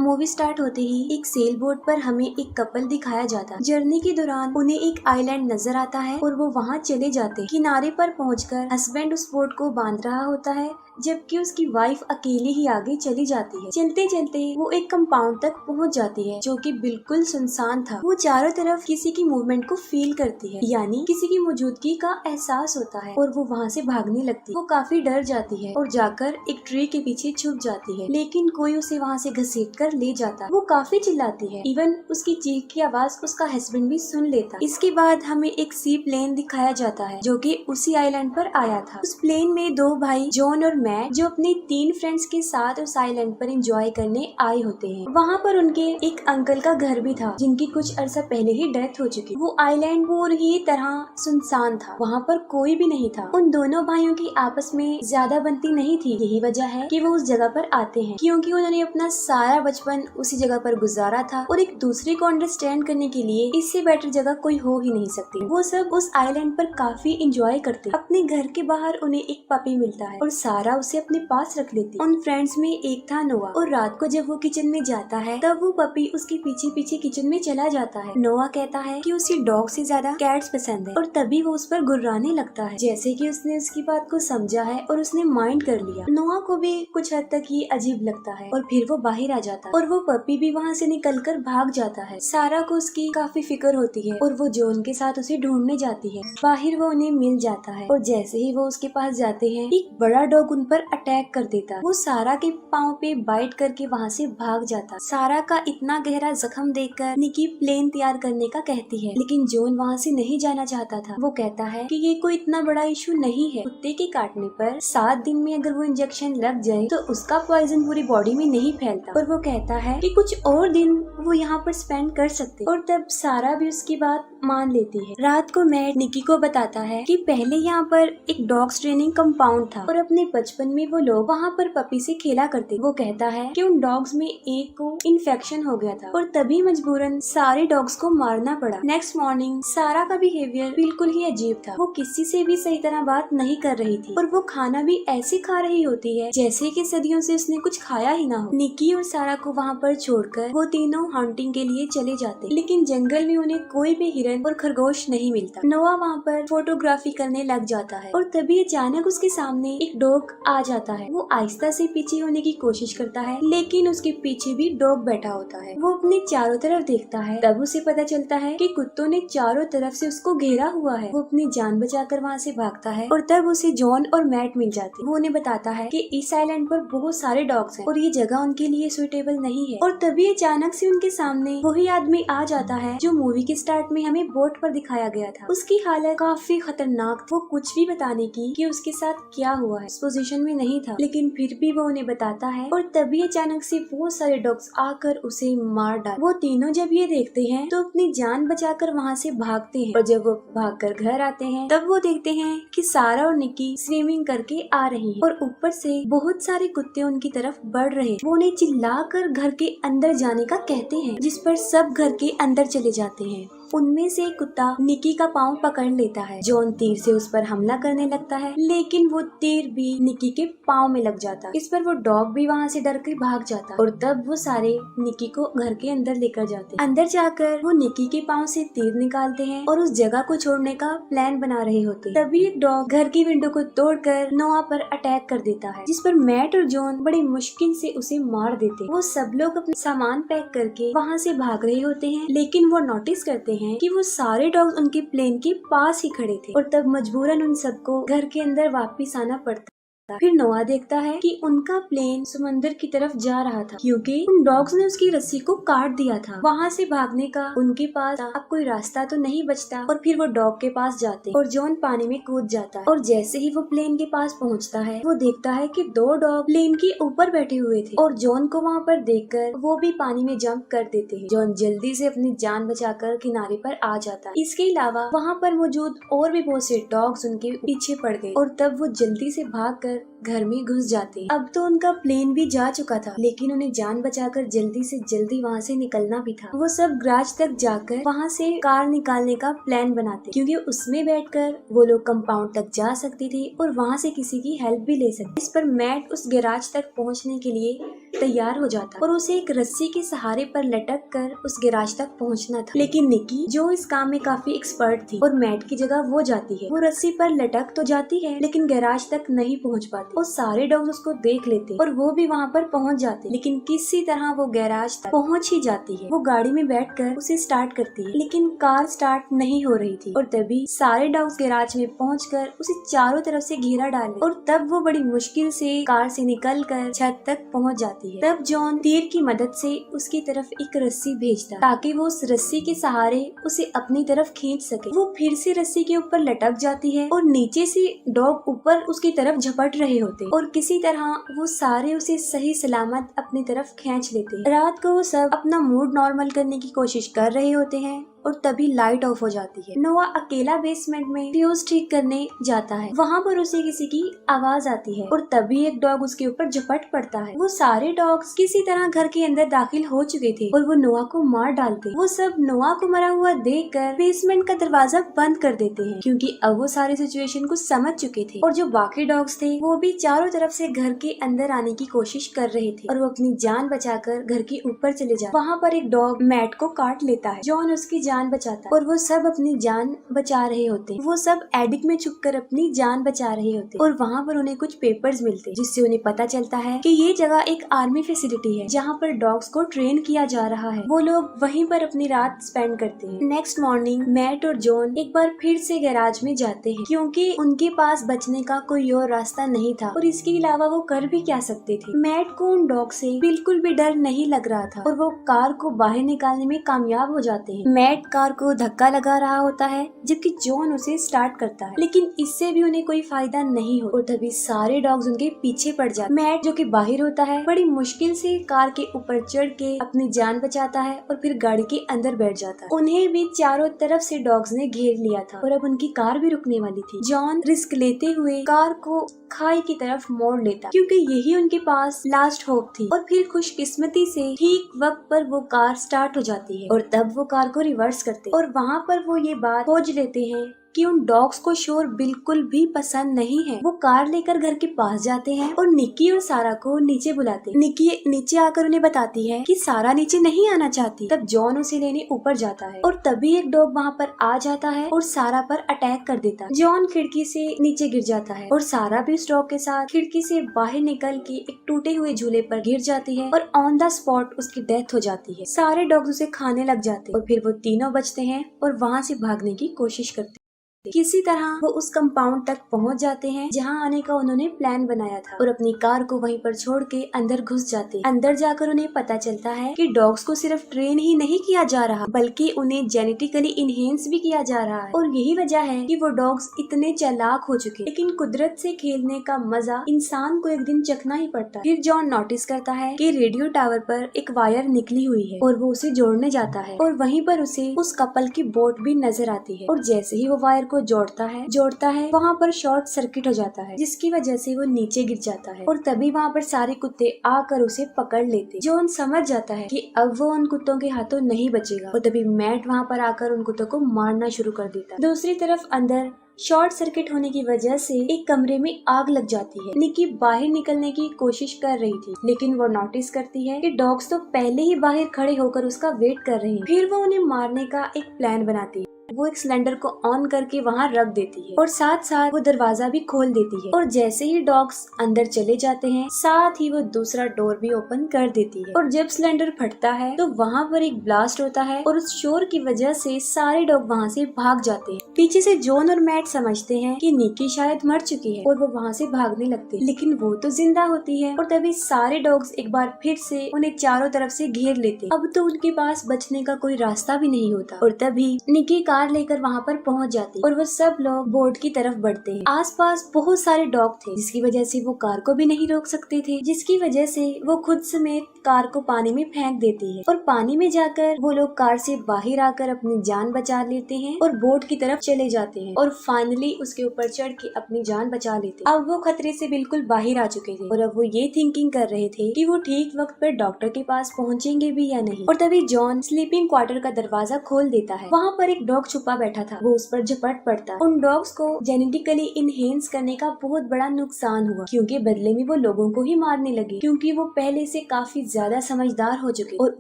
Movie start होते ही एक sail boat पर हमें एक कपल दिखाया जाता है। जर्नी के दौरान उन्हें एक आइलैंड नजर आता है और वो वहाँ चले जाते हैं। किनारे पर पहुंचकर हस्बैंड उस बोट को बांध रहा होता है, जबकि उसकी वाइफ अकेले ही आगे चली जाती है। चलते चलते वो एक कंपाउंड तक पहुंच जाती है जो कि बिल्कुल सुनसान था। वो चारों तरफ किसी की मूवमेंट को फील करती है, यानी किसी की मौजूदगी का एहसास होता है और वो वहाँ से भागने लगती है। वो काफी डर जाती है और जाकर एक ट्री के पीछे छुप जाती है, लेकिन कोई उसे वहाँ से घसीट कर ले जाता है। वो काफी चिल्लाती है, इवन उसकी चीख की आवाज उसका हस्बैंड भी सुन लेता है। इसके बाद हमें एक सी प्लेन दिखाया जाता है जो कि उसी आइलैंड पर आया था। उस प्लेन में दो भाई जॉन और मैट जो अपने 3 फ्रेंड्स के साथ उस आइलैंड पर एंजॉय करने आए होते हैं। वहाँ पर उनके एक अंकल का घर भी था जिनकी कुछ अरसा पहले ही डेथ हो चुकी। वो आइलैंड पूरी तरह सुनसान था, वहाँ पर कोई भी नहीं था। उन दोनों भाइयों की आपस में ज्यादा बनती नहीं थी। यही वजह है कि वो उस जगह पर आते हैं, क्योंकि उन्होंने अपना सारा बचपन उसी जगह पर गुजारा था और एक दूसरे को अंडरस्टैंड करने के लिए इससे बेटर जगह कोई हो ही नहीं सकती। वो सब उस आइलैंड पर काफी एंजॉय करते। अपने घर के बाहर उन्हें एक पपी मिलता है और सारा उसे अपने पास रख लेती। उन फ्रेंड्स में एक था नोआ, और रात को जब वो किचन में जाता है तब वो पपी उसके पीछे पीछे किचन में चला जाता है। नोआ कहता है कि उसे डॉग से ज्यादा कैट्स पसंद है और तभी वो उस पर गुर्राने लगता है, जैसे कि उसने उसकी बात को समझा है और उसने माइंड कर लिया। नोआ को भी कुछ हद तक ये अजीब लगता है और फिर वो बाहर आ जाता है और वो पपी भी वहाँ से निकलकर भाग जाता है। सारा को उसकी काफी फिक्र होती है और वो जॉन के साथ उसे ढूंढने जाती है। बाहर वो उन्हें मिल जाता है और जैसे ही वो उसके पास जाते हैं एक बड़ा डॉग उन पर अटैक कर देता है। वो सारा के पाँव पे बाइट करके वहाँ से भाग जाता। सारा का इतना गहरा जख्म देखकर निकी प्लेन तैयार करने का कहती है, लेकिन जॉन वहाँ से नहीं जाना चाहता था। वो कहता है कि ये कोई इतना बड़ा इशू नहीं है। कुत्ते के काटने पर 7 दिन में अगर वो इंजेक्शन लग जाए तो उसका पॉइजन पूरी बॉडी में नहीं फैलता। और वो कहता है कि कुछ और दिन वो यहाँ पर स्पेंड कर सकते, और तब सारा भी उसकी बात मान लेती है। रात को मैट निकी को बताता है कि पहले यहाँ पर एक डॉग्स ट्रेनिंग कंपाउंड था और अपने बचपन में वो लोग वहाँ पर पपी से खेला करते। वो कहता है कि उन डॉग्स में एक को इन्फेक्शन हो गया था और तभी मजबूरन सारे डॉग्स को मारना पड़ा। नेक्स्ट मॉर्निंग सारा का बिहेवियर बिल्कुल ही अजीब था। वो किसी से भी सही तरह बात नहीं कर रही थी और वो खाना भी ऐसे खा रही होती है जैसे कि सदियों से उसने कुछ खाया ही ना हो। निकी और सारा को वहाँ पर छोड़कर वो तीनों हंटिंग के लिए चले जाते, लेकिन जंगल में उन्हें कोई भी हिरन और खरगोश नहीं मिलता। नोआ वहाँ पर फोटोग्राफी करने लग जाता है और तभी अचानक उसके सामने एक डॉग आ जाता है। वो आहिस्ता से पीछे होने की कोशिश करता है, लेकिन उसके पीछे भी डॉग बैठा होता है। वो अपने चारों तरफ देखता है, तब उसे पता चलता है कि कुत्तों ने चारों तरफ से उसको घेरा हुआ है। वो अपनी जान बचाकर वहाँ से भागता है और तब उसे जॉन और मैट मिल जाते। वो उन्हें बताता है कि इस आइलैंड पर बहुत सारे डॉग्स हैं और ये जगह उनके लिए सुइटेबल नहीं है। और तभी अचानक से उनके सामने वही आदमी आ जाता है जो मूवी के स्टार्ट में हमें बोट पर दिखाया गया था। उसकी हालत काफी खतरनाक थी। वो कुछ भी बताने की कि उसके साथ क्या हुआ है इस पोजीशन में नहीं था, लेकिन फिर भी वो उन्हें बताता है और तभी अचानक से बहुत सारे डॉग्स आकर उसे मार डाल। वो तीनों जब ये देखते हैं तो अपनी जान बचाकर वहाँ से भागते हैं और जब वो भागकर घर आते हैं तब वो देखते हैं कि सारा और निकी स्विमिंग करके आ रही हैं और ऊपर से बहुत सारे कुत्ते उनकी तरफ बढ़ रहे हैं। वो उन्हें चिल्लाकर घर के अंदर जाने का कहते हैं, जिस पर सब घर के अंदर चले जाते हैं। उनमें से एक कुत्ता निकी का पाँव पकड़ लेता है। जॉन तीर से उस पर हमला करने लगता है, लेकिन वो तीर भी निकी के पाँव में लग जाता है। इस पर वो डॉग भी वहाँ से डर कर भाग जाता और तब वो सारे निकी को घर के अंदर लेकर जाते। अंदर जाकर वो निकी के पाँव से तीर निकालते हैं और उस जगह को छोड़ने का प्लान बना रहे होते। तभी एक डॉग घर की विंडो को तोड़कर नोआ पर अटैक कर देता है, जिस पर मैट और जॉन बड़ी मुश्किल से उसे मार देते। वो सब लोग अपने सामान पैक करके वहाँ से भाग रहे होते हैं, लेकिन वो नोटिस करते हैं कि वो सारे डॉग्स उनके प्लेन के पास ही खड़े थे और तब मजबूरन उन सबको घर के अंदर वापस आना पड़ता। फिर नोआ देखता है कि उनका प्लेन समंदर की तरफ जा रहा था, क्योंकि उन डॉग्स ने उसकी रस्सी को काट दिया था। वहाँ से भागने का उनके पास अब कोई रास्ता तो नहीं बचता और फिर वो डॉग के पास जाते और जॉन पानी में कूद जाता है। और जैसे ही वो प्लेन के पास पहुँचता है वो देखता है कि 2 डॉग प्लेन के ऊपर बैठे हुए थे और जॉन को वहाँ पर देखकर वो भी पानी में जंप कर देते हैं। जॉन जल्दी से अपनी जान बचाकर किनारे पर आ जाता है। इसके अलावा वहाँ पर मौजूद और भी बहुत से डॉग्स उनके पीछे पड़ गए और तब वो जल्दी से भागकर घर में घुस जाते। अब तो उनका प्लेन भी जा चुका था, लेकिन उन्हें जान बचाकर जल्दी से जल्दी वहाँ से निकलना भी था। वो सब गैराज तक जाकर वहाँ से कार निकालने का प्लान बनाते, क्योंकि उसमें बैठकर वो लोग कंपाउंड तक जा सकती थी और वहाँ से किसी की हेल्प भी ले सकती। इस पर मैट उस गैराज तक पहुँचने के लिए तैयार हो जाता और उसे एक रस्सी के सहारे पर लटक कर उस गैराज तक पहुंचना था। लेकिन निकी, जो इस काम में काफी एक्सपर्ट थी और मैट की जगह वो जाती है, वो रस्सी पर लटक तो जाती है लेकिन गैराज तक नहीं पहुंच पाती और सारे डॉग्स उसको देख लेते और वो भी वहाँ पर पहुंच जाते, लेकिन किसी तरह वो गैराज तक पहुंच ही जाती है। वो गाड़ी में बैठकर उसे स्टार्ट करती है लेकिन कार स्टार्ट नहीं हो रही थी और तभी सारे डॉग्स गैराज में पहुंचकर उसे चारों तरफ से घेरा डाले और तब वो बड़ी मुश्किल से कार से निकलकर छत तक पहुंच जाती है। तब जॉन तीर की मदद से उसकी तरफ एक रस्सी भेजता ताकि वो उस रस्सी के सहारे उसे अपनी तरफ खींच सके। वो फिर से रस्सी के ऊपर लटक जाती है और नीचे से डॉग ऊपर उसकी तरफ झपट रहे होते और किसी तरह वो सारे उसे सही सलामत अपनी तरफ खींच लेते हैं। रात को वो सब अपना मूड नॉर्मल करने की कोशिश कर रहे होते हैं और तभी लाइट ऑफ हो जाती है। नोआ अकेला बेसमेंट में फ्यूज ठीक करने जाता है। वहाँ पर उसे किसी की आवाज आती है और तभी एक डॉग उसके ऊपर झपट पड़ता है। वो सारे डॉग्स किसी तरह घर के अंदर दाखिल हो चुके थे और वो नोआ को मार डालते। वो सब नोआ को मरा हुआ देखकर बेसमेंट का दरवाजा बंद कर देते हैं क्योंकि अब वो सारी सिचुएशन को समझ चुके थे और जो बाकी डॉग्स थे वो भी चारों तरफ से घर के अंदर आने की कोशिश कर रहे थे और वो अपनी जान बचाकर घर के ऊपर चले जाते। वहाँ पर एक डॉग मैट को काट लेता है। जॉन उसकी जान बचाता है और वो सब अपनी जान बचा रहे होते। वो सब एडिक में छुपकर अपनी जान बचा रहे होते और वहाँ पर उन्हें कुछ पेपर्स मिलते जिससे उन्हें पता चलता है कि ये जगह एक आर्मी फैसिलिटी है जहाँ पर डॉग्स को ट्रेन किया जा रहा है। वो लोग वहीं पर अपनी रात स्पेंड करते हैं। नेक्स्ट मॉर्निंग मैट और जॉन एक बार फिर से गैराज में जाते हैं क्योंकि उनके पास बचने का कोई और रास्ता नहीं था और इसके अलावा वो कर भी क्या सकते थे। मैट को उन डॉग से बिल्कुल भी डर नहीं लग रहा था और वो कार को बाहर निकालने में कामयाब हो जाते हैं। मैट कार को धक्का लगा रहा होता है जबकि जॉन उसे स्टार्ट करता है लेकिन इससे भी उन्हें कोई फायदा नहीं हो और तभी सारे डॉग्स उनके पीछे पड़ जाते। मैट जो कि बाहर होता है बड़ी मुश्किल से कार के ऊपर चढ़ के अपनी जान बचाता है और फिर गाड़ी के अंदर बैठ जाता है। उन्हें भी चारों तरफ से डॉग्स ने घेर लिया था और अब उनकी कार भी रुकने वाली थी। जॉन रिस्क लेते हुए कार को खाई की तरफ मोड़ लेता क्योंकि यही उनके पास लास्ट होप थी और फिर खुशकिस्मती से ठीक वक्त पर वो कार स्टार्ट हो जाती है और तब वो कार को रिवर्स करते और वहाँ पर वो ये बात खोज लेते हैं कि उन डॉग्स को शोर बिल्कुल भी पसंद नहीं है। वो कार लेकर घर के पास जाते हैं और निकी और सारा को नीचे बुलाते। निकी नीचे आकर उन्हें बताती है कि सारा नीचे नहीं आना चाहती। तब जॉन उसे लेने ऊपर जाता है और तभी एक डॉग वहाँ पर आ जाता है और सारा पर अटैक कर देता है। जॉन खिड़की से नीचे गिर जाता है और सारा भी उस डॉग के साथ खिड़की से बाहर निकल के एक टूटे हुए झूले पर गिर जाती है और ऑन द स्पॉट उसकी डेथ हो जाती है। सारे डॉग्स उसे खाने लग जाते और फिर वो तीनों बचते हैं और वहाँ से भागने की कोशिश करते। किसी तरह वो उस कंपाउंड तक पहुंच जाते हैं जहां आने का उन्होंने प्लान बनाया था और अपनी कार को वहीं पर छोड़ के अंदर घुस जाते। अंदर जाकर उन्हें पता चलता है कि डॉग्स को सिर्फ ट्रेन ही नहीं किया जा रहा बल्कि उन्हें जेनेटिकली इनहेंस भी किया जा रहा है और यही वजह है कि वो डॉग्स इतने चालाक हो चुके। लेकिन कुदरत से खेलने का मजा इंसान को एक दिन चखना ही पड़ता है। फिर जॉन नोटिस करता है कि रेडियो टावर पर एक वायर निकली हुई है और वो उसे जोड़ने जाता है और वहीं पर उसे उस कपल की बोट भी नजर आती है और जैसे ही वो वायर को जोड़ता है वहाँ पर शॉर्ट सर्किट हो जाता है जिसकी वजह से वो नीचे गिर जाता है और तभी वहाँ पर सारे कुत्ते आकर उसे पकड़ लेते। जॉन समझ जाता है कि अब वो उन कुत्तों के हाथों नहीं बचेगा और तभी मैट वहाँ पर आकर उन कुत्तों को मारना शुरू कर देता है। दूसरी तरफ अंदर शॉर्ट सर्किट होने की वजह से एक कमरे में आग लग जाती है। निकी बाहर निकलने की कोशिश कर रही थी लेकिन वो नोटिस करती है कि डॉग्स तो पहले ही बाहर खड़े होकर उसका वेट कर रहे हैं। फिर वो उन्हें मारने का एक प्लान बनाती है। वो एक सिलेंडर को ऑन करके वहाँ रख देती है और साथ साथ वो दरवाजा भी खोल देती है और जैसे ही डॉग्स अंदर चले जाते हैं साथ ही वो दूसरा डोर भी ओपन कर देती है और जब सिलेंडर फटता है तो वहाँ पर एक ब्लास्ट होता है और उस शोर की वजह से सारे डॉग वहाँ से भाग जाते हैं। पीछे से जॉन और मैट समझते हैं कि निकी शायद मर चुकी है और वो वहाँ से भागने लगते हैं लेकिन वो तो जिंदा होती है और तभी सारे डॉग्स एक बार फिर से उन्हें चारों तरफ से घेर लेते। अब तो उनके पास बचने का कोई रास्ता भी नहीं होता और तभी निकी कार लेकर वहाँ पर पहुँच जाती और वो सब लोग बोट की तरफ बढ़ते हैं। आसपास बहुत सारे डॉग थे जिसकी वजह से वो कार को भी नहीं रोक सकते थे जिसकी वजह से वो खुद समेत कार को पानी में फेंक देती है और पानी में जाकर वो लोग कार से बाहर आकर अपनी जान बचा लेते हैं और बोट की तरफ चले जाते हैं और फाइनली उसके ऊपर चढ़ के अपनी जान बचा लेते हैं। अब वो खतरे से बिल्कुल बाहर आ चुके थे और अब वो ये थिंकिंग कर रहे थे कि वो ठीक वक्त पर डॉक्टर के पास पहुंचेंगे भी या नहीं। और तभी जॉन स्लीपिंग क्वार्टर का दरवाजा खोल देता है। वहाँ पर एक डॉग छुपा बैठा था, वो उस पर झपट पड़ता है। उन डॉग्स को जेनेटिकली इनहेंस करने का बहुत बड़ा नुकसान हुआ क्योंकि बदले में वो लोगों को ही मारने लगे क्योंकि वो पहले से काफी ज्यादा समझदार हो चुके और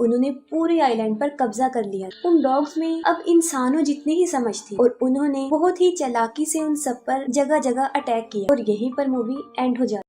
उन्होंने पूरे आइलैंड पर कब्जा कर लिया। उन डॉग्स में अब इंसानों जितनी ही समझ थी और उन्होंने बहुत ही चालाकी से उन सब पर जगह जगह अटैक किया और यहीं पर मूवी एंड हो जाती है।